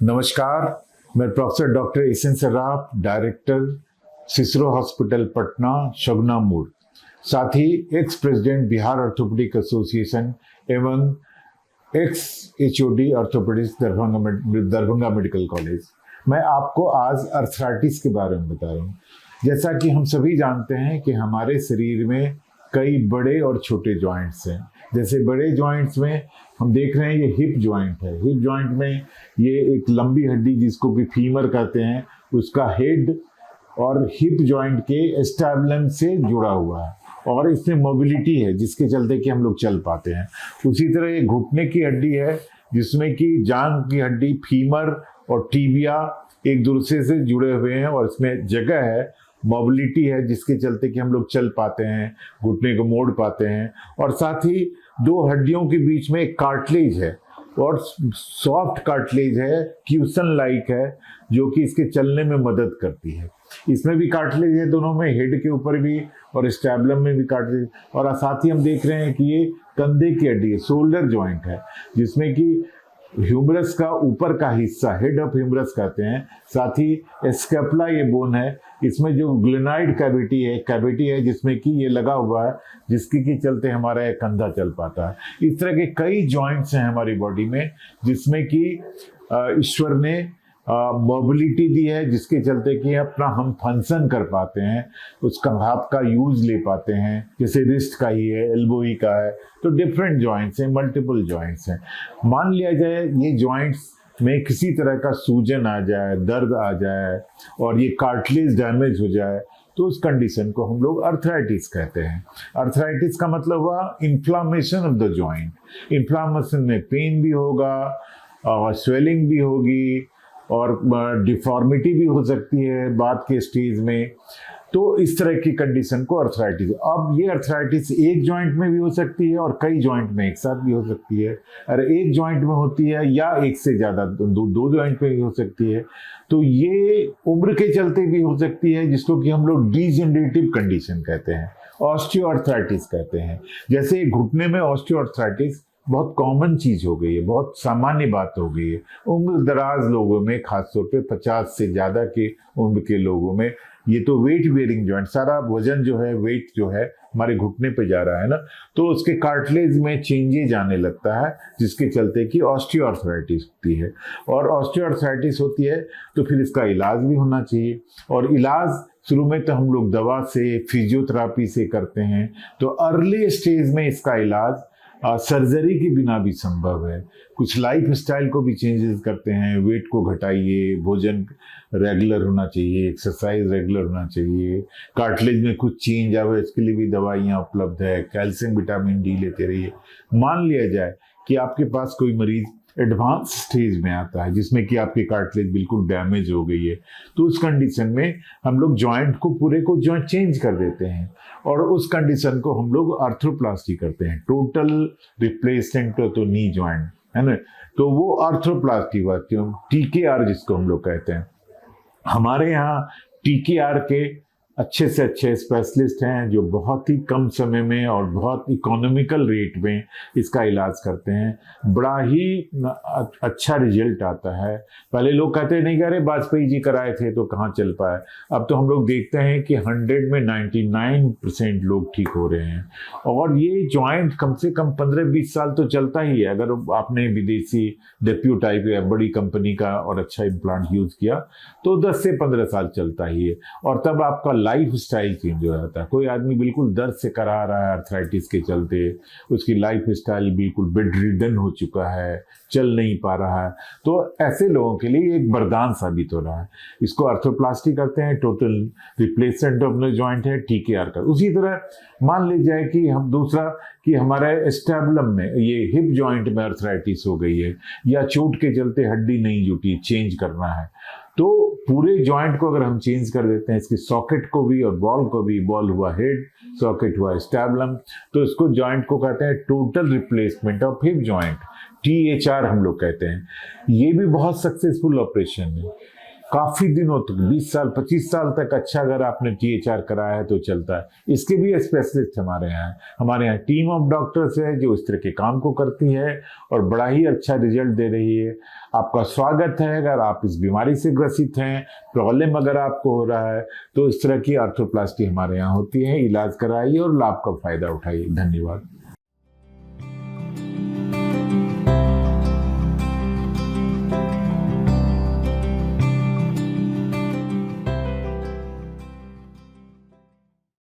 नमस्कार, मैं professor doctor S N Sarraf, director सिसरो हॉस्पिटल पटना, शगुना मोड़, साथ ही ex president Bihar orthopaedic association एवं ex HOD orthopaedics Darbhanga medical college. मैं आपको आज अर्थराइटिस के बारे में बता रहा हूँ। जैसा कि हम सभी जानते हैं कि हमारे शरीर में कई बड़े और छोटे जॉइंट्स हैं। जैसे बड़े जॉइंट्स में हम देख रहे हैं, ये हिप जॉइंट है। हिप जॉइंट में ये एक लंबी हड्डी जिसको कि फीमर कहते हैं, उसका हेड और हिप जॉइंट के एस्टैब्लम से जुड़ा हुआ है और इसमें मोबिलिटी है जिसके चलते कि हम लोग चल पाते हैं। उसी तरह ये घुटने की हड्डी है जिसमें कि जांघ की हड्डी, फीमर और टीबिया एक दूसरे से जुड़े हुए हैं और इसमें जगह है, मोबिलिटी है जिसके चलते कि हम लोग चल पाते हैं, घुटने को मोड़ पाते हैं। और साथ ही दो हड्डियों के बीच में एक कार्टिलेज है और सॉफ्ट कार्टिलेज है, क्यूसन लाइक है, जो कि इसके चलने में मदद करती है। इसमें भी कार्टिलेज है, दोनों में, हेड के ऊपर भी और स्टैबलम में भी कार्टिलेज। और साथ ही हम देख रहे हैं कि ये कंधे की हड्डी है, शोल्डर जॉइंट है, जिसमें कि ह्यूमरस का ऊपर का हिस्सा, हेड ऑफ ह्यूमरस कहते हैं। साथ ही स्कैपुला ये बोन है, इसमें जो ग्लेनाइड कैविटी है जिसमें कि ये लगा हुआ है, जिसके के चलते हमारा ये कंधा चल पाता है। इस तरह के कई जॉइंट्स हैं हमारी बॉडी में जिसमें कि ईश्वर ने मोबिलिटी दी है, जिसके चलते कि अपना हम फंक्शन कर पाते हैं, उसका हाथ का यूज ले पाते हैं। जैसे रिस्ट का ही है, एल्बो ही का है, तो डिफरेंट जॉइंट्स हैं, मल्टीपल जॉइंट्स हैं। मान लिया जाए ये जॉइंट्स में किसी तरह का सूजन आ जाए, दर्द आ जाए और ये कार्टिलेज डैमेज हो जाए, तो उस कंडीशन को हम लोग अर्थराइटिस कहते हैं। अर्थराइटिस का मतलब हुआ inflammation of the joint. Inflammation में पेन भी होगा और स्वेलिंग भी होगी और डिफॉर्मिटी भी हो सकती है बाद के स्टेज में। तो इस तरह की कंडीशन को अर्थराइटिस। अब ये अर्थराइटिस एक जॉइंट में भी हो सकती है और कई जॉइंट में एक साथ भी हो सकती है। अरे एक जॉइंट में होती है या एक से ज़्यादा दो जॉइंट में भी हो सकती है। तो ये उम्र के चलते भी हो सकती है, जिसको कि हम लोग डीजेनरेटिव कंडीशन कहते हैं, ऑस्टियोआर्थराइटिस कहते हैं। जैसे घुटने में ऑस्टियोआर्थराइटिस बहुत कॉमन चीज हो गई है, बहुत सामान्य बात हो गई है उम्र दराज लोगों में, खासतौर पे 50 से ज्यादा के उम्र के लोगों में। ये तो वेट बेयरिंग जॉइंट, सारा वजन जो है, वेट जो है हमारे घुटने पे जा रहा है ना, तो उसके कार्टिलेज में चेंजेज आने लगता है, जिसके चलते कि ऑस्टियोआर्थराइटिस होती है। और ऑस्टियोआर्थराइटिस होती है तो फिर इसका इलाज भी होना चाहिए। और इलाज शुरू में तो हम लोग दवा से, फिजियोथेरापी से करते हैं। तो अर्ली स्टेज में इसका इलाज सर्जरी के बिना भी संभव है। कुछ लाइफ स्टाइल को भी चेंजेस करते हैं, वेट को घटाइए, भोजन रेगुलर होना चाहिए, एक्सरसाइज रेगुलर होना चाहिए, कार्टिलेज में कुछ चेंज आवे इसके लिए भी दवाइयाँ उपलब्ध है, कैल्शियम विटामिन डी लेते रहिए। मान लिया जाए कि आपके पास कोई मरीज एडवांस स्टेज में आता है जिसमें कि आपकी कार्टिलेज बिल्कुल डैमेज हो गई है, तो उस कंडीशन में हम लोग जॉइंट को पूरे को जॉइंट चेंज कर देते हैं और उस कंडीशन को हम लोग आर्थ्रोप्लास्टी करते हैं, टोटल रिप्लेसमेंट तो नी जॉइंट है ना। तो वो आर्थ्रोप्लास्टी हुआ, क्यों, TKR जिसको हम लोग कहते हैं। हमारे यहाँ TKR के अच्छे से अच्छे स्पेशलिस्ट हैं जो बहुत ही कम समय में और बहुत इकोनॉमिकल रेट में इसका इलाज करते हैं। बड़ा ही अच्छा रिजल्ट आता है। पहले लोग कहते नहीं, कह रहे वाजपेयी जी कराए थे तो कहाँ चल पाए। अब तो हम लोग देखते हैं कि 100 में 99% लोग ठीक हो रहे हैं। और ये जॉइंट कम से कम 15-20 साल तो चलता ही है। अगर आपने विदेशी डेप्यूटाइप या बड़ी कंपनी का और अच्छा इम्प्लांट यूज किया तो 10 से 15 साल चलता ही है। और तब आपका लाइफ स्टाइल चेंज हो जाता है। कोई आदमी बिल्कुल दर्द से करा रहा है अर्थराइटिस के चलते, उसकी लाइफ स्टाइल बिल्कुल बेड रिडन हो चुका है, चल नहीं पा रहा है, तो ऐसे लोगों के लिए एक वरदान साबित हो रहा है। इसको आर्थ्रोप्लास्टी करते हैं, total replacement of the joint है, TKR का। उसी तरह मान ली जाए कि हम दूसरा कि हमारे स्टैबलम में, ये हिप जॉइंट में अर्थराइटिस हो गई है या चोट के चलते हड्डी नहीं जुटी, चेंज करना है, तो पूरे जॉइंट को अगर हम चेंज कर देते हैं, इसके सॉकेट को भी और बॉल को भी, बॉल हुआ हेड, सॉकेट हुआ स्टैबलम, तो इसको जॉइंट को कहते हैं total replacement of hip joint, THR हम लोग कहते हैं। ये भी बहुत सक्सेसफुल ऑपरेशन है। काफ़ी दिनों तक 20 साल 25 साल तक अच्छा अगर आपने THR कराया है तो चलता है। इसके भी स्पेशलिस्ट हमारे यहाँ हैं। हमारे यहाँ टीम ऑफ डॉक्टर्स है जो इस तरह के काम को करती है और बड़ा ही अच्छा रिजल्ट दे रही है। आपका स्वागत है। अगर आप इस बीमारी से ग्रसित हैं, प्रॉब्लम अगर आपको हो रहा है, तो इस तरह की आर्थ्रोप्लास्टी हमारे यहाँ होती है। इलाज कराइए और लाभ का फायदा उठाइए। धन्यवाद।